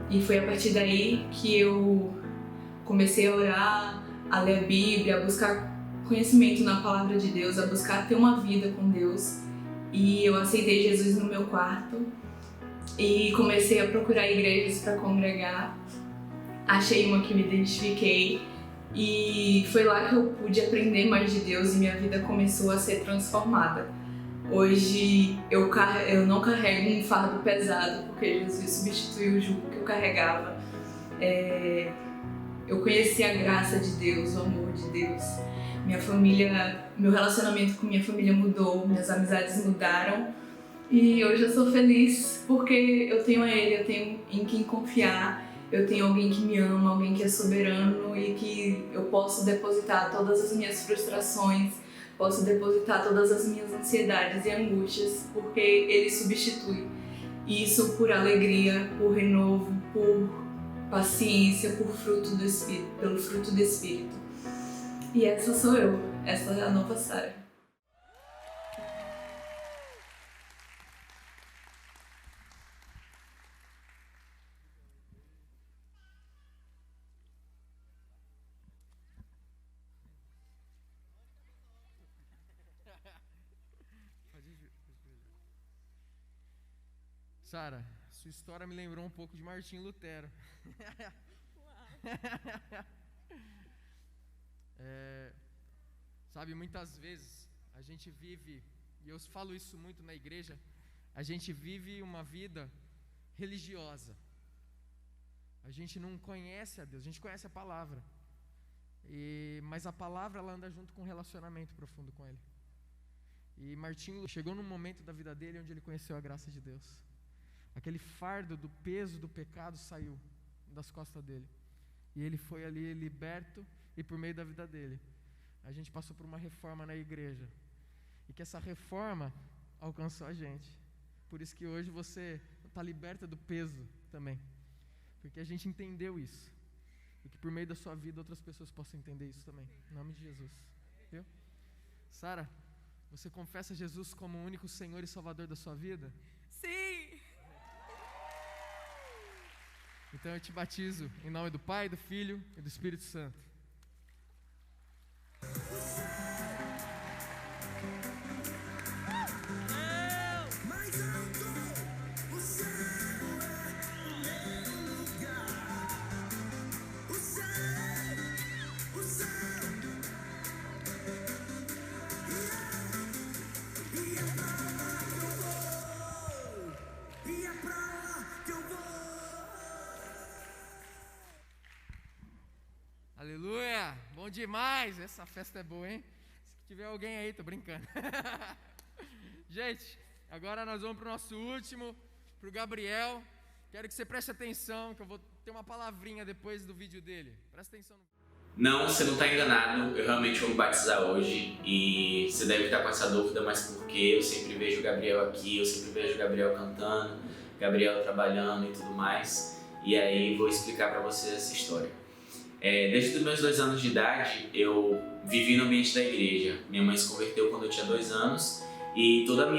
E foi a partir daí que eu comecei a orar, a ler a Bíblia, a buscar conhecimento na palavra de Deus, a buscar ter uma vida com Deus. E eu aceitei Jesus no meu quarto e comecei a procurar igrejas para congregar. Achei uma que me identifiquei e foi lá que eu pude aprender mais de Deus e minha vida começou a ser transformada. Hoje eu não carrego um fardo pesado porque Jesus substituiu o jugo que eu carregava. Eu conheci a graça de Deus, o amor de Deus. Meu relacionamento com minha família mudou, minhas amizades mudaram e hoje eu sou feliz porque eu tenho a Ele, eu tenho em quem confiar, eu tenho alguém que me ama, alguém que é soberano e que eu posso depositar todas as minhas frustrações, posso depositar todas as minhas ansiedades e angústias porque Ele substitui isso por alegria, por renovo, por paciência, pelo fruto do Espírito. E essa sou eu, essa é a nova Sara. Sara, sua história me lembrou um pouco de Martinho Lutero. Sabe, muitas vezes a gente vive, e eu falo isso muito na igreja, a gente vive uma vida religiosa. A gente não conhece a Deus, a gente conhece a palavra, mas a palavra ela anda junto com um relacionamento profundo com Ele. E Martinho chegou num momento da vida dele onde ele conheceu a graça de Deus. Aquele fardo do peso do pecado saiu das costas dele. E ele foi ali liberto, e por meio da vida dele, a gente passou por uma reforma na igreja. E que essa reforma alcançou a gente. Por isso que hoje você está liberta do peso também. Porque a gente entendeu isso. E que por meio da sua vida outras pessoas possam entender isso também. Em nome de Jesus. Viu? Sara, você confessa Jesus como o único Senhor e Salvador da sua vida? Sim! Então eu te batizo em nome do Pai, do Filho e do Espírito Santo. Yeah. demais! Essa festa é boa, hein? Se tiver alguém aí, tô brincando. Gente, agora nós vamos pro nosso último, pro Gabriel. Quero que você preste atenção, que eu vou ter uma palavrinha depois do vídeo dele. Presta atenção no... Não, você não está enganado, eu realmente vou me batizar hoje e você deve estar com essa dúvida, mas por quê? Eu sempre vejo o Gabriel aqui, eu sempre vejo o Gabriel cantando, Gabriel trabalhando e tudo mais, e aí vou explicar para você essa história. Desde os meus 2 anos de idade, eu vivi no ambiente da igreja. Minha mãe se converteu quando eu tinha 2 anos e toda a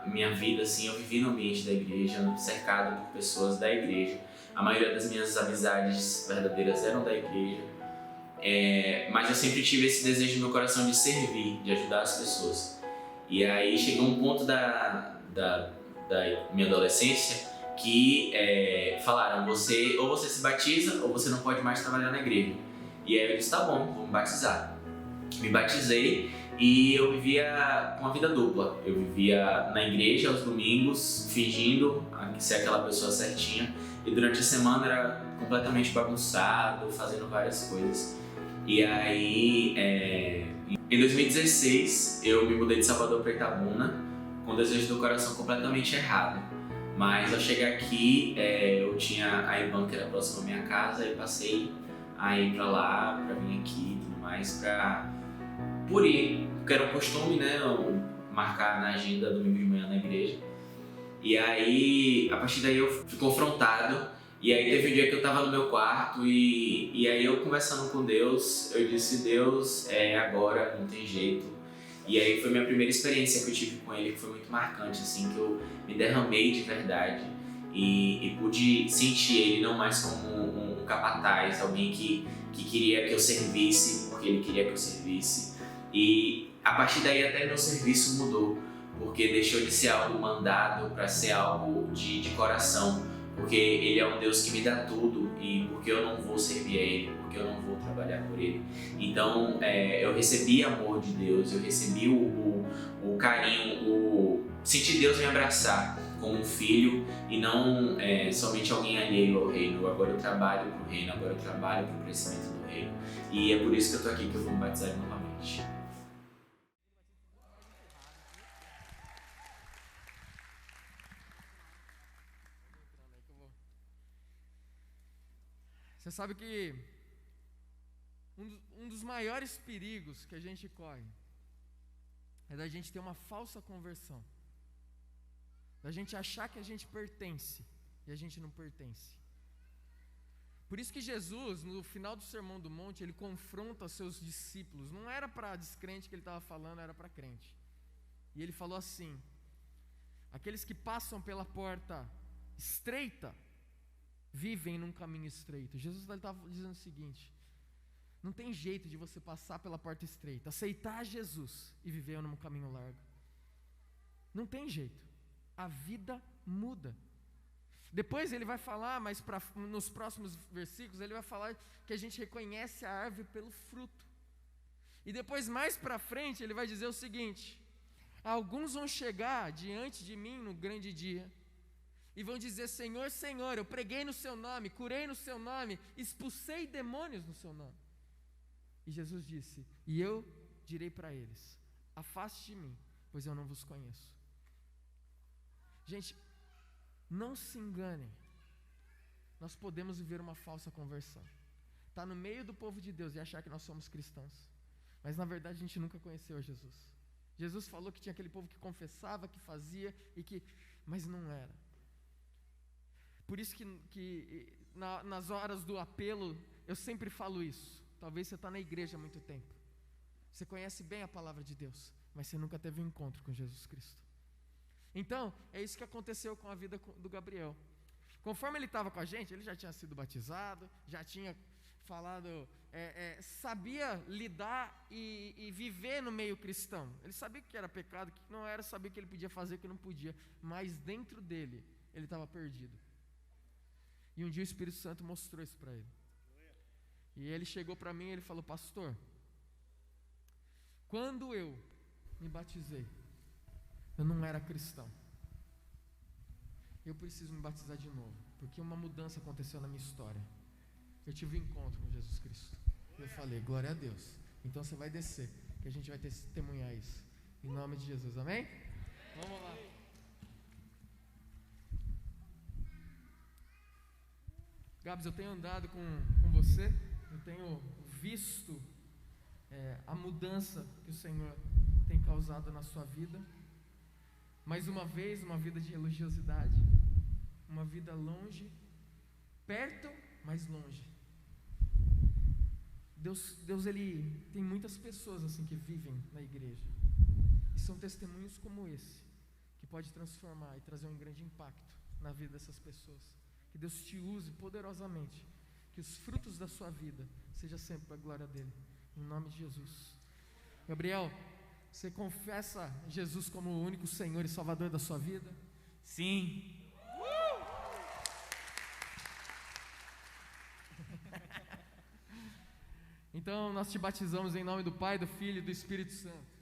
minha vida, assim, eu vivi no ambiente da igreja, cercado por pessoas da igreja. A maioria das minhas amizades verdadeiras eram da igreja. Mas eu sempre tive esse desejo no meu coração de servir, de ajudar as pessoas. E aí chegou um ponto da minha adolescência que falaram, ou você se batiza ou você não pode mais trabalhar na igreja. E aí eu disse, tá bom, vou me batizar. Me batizei e eu vivia uma vida dupla. Eu vivia na igreja aos domingos, fingindo ser aquela pessoa certinha. E durante a semana era completamente bagunçado, fazendo várias coisas. E aí, em 2016, eu me mudei de Salvador para Itabuna, com o desejo do coração completamente errado. Mas ao chegar aqui, eu tinha a IBAN que era próxima à minha casa e passei a ir para lá, para vir aqui e tudo mais, por ir, porque era um costume, né, eu marcar na agenda domingo de manhã na igreja. E aí, a partir daí eu fui confrontado. E aí teve um dia que eu tava no meu quarto e aí eu conversando com Deus, eu disse, Deus, agora, não tem jeito. E aí foi minha primeira experiência que eu tive com Ele, que foi muito marcante, assim, que eu me derramei de verdade e pude sentir Ele não mais como um capataz, alguém que queria que eu servisse, porque Ele queria que eu servisse. E a partir daí até meu serviço mudou, porque deixou de ser algo mandado para ser algo de coração. Porque Ele é um Deus que me dá tudo e porque eu não vou servir a Ele, porque eu não vou trabalhar por Ele. Então eu recebi amor de Deus, eu recebi o carinho, senti Deus me abraçar como um filho e não somente alguém alheio ao reino. Agora eu trabalho para o reino, agora eu trabalho para o crescimento do reino. E é por isso que eu estou aqui, que eu vou me batizar novamente. Você sabe que um dos maiores perigos que a gente corre é da gente ter uma falsa conversão, da gente achar que a gente pertence e a gente não pertence. Por isso que Jesus, no final do Sermão do Monte, ele confronta seus discípulos. Não era para descrente que ele estava falando, era para crente. E ele falou assim: aqueles que passam pela porta estreita vivem num caminho estreito. Jesus estava dizendo o seguinte: não tem jeito de você passar pela porta estreita, aceitar Jesus e viver num caminho largo. Não tem jeito. A vida muda. Depois ele vai falar, mas nos próximos versículos, ele vai falar que a gente reconhece a árvore pelo fruto. E depois, mais para frente, ele vai dizer o seguinte: alguns vão chegar diante de mim no grande dia e vão dizer, Senhor, Senhor, eu preguei no seu nome, curei no seu nome, expulsei demônios no seu nome. E Jesus disse, e eu direi para eles, afaste de mim, pois eu não vos conheço. Gente, não se enganem, nós podemos viver uma falsa conversão, estar no meio do povo de Deus e achar que nós somos cristãos, mas na verdade a gente nunca conheceu Jesus. Jesus falou que tinha aquele povo que confessava, que fazia, mas não era. Por isso que nas horas do apelo, eu sempre falo isso. Talvez você está na igreja há muito tempo, você conhece bem a palavra de Deus, mas você nunca teve um encontro com Jesus Cristo. Então, é isso que aconteceu com a vida do Gabriel. Conforme ele estava com a gente, ele já tinha sido batizado, já tinha falado, sabia lidar e viver no meio cristão. Ele sabia que era pecado, que não era, sabia que ele podia fazer, que não podia, mas dentro dele, ele estava perdido. E um dia o Espírito Santo mostrou isso para ele. E ele chegou para mim e ele falou, pastor, quando eu me batizei, eu não era cristão. Eu preciso me batizar de novo, porque uma mudança aconteceu na minha história. Eu tive um encontro com Jesus Cristo. Eu falei, glória a Deus. Então você vai descer, que a gente vai testemunhar isso. Em nome de Jesus, amém? Vamos lá. Gabs, eu tenho andado com você, eu tenho visto a mudança que o Senhor tem causado na sua vida. Mais uma vez, uma vida de religiosidade, uma vida longe, perto, mas longe. Deus ele tem muitas pessoas assim que vivem na igreja, e são testemunhos como esse, que pode transformar e trazer um grande impacto na vida dessas pessoas. Que Deus te use poderosamente, que os frutos da sua vida sejam sempre para a glória dele, em nome de Jesus. Gabriel, você confessa Jesus como o único Senhor e Salvador da sua vida? Sim. Então nós te batizamos em nome do Pai, do Filho e do Espírito Santo.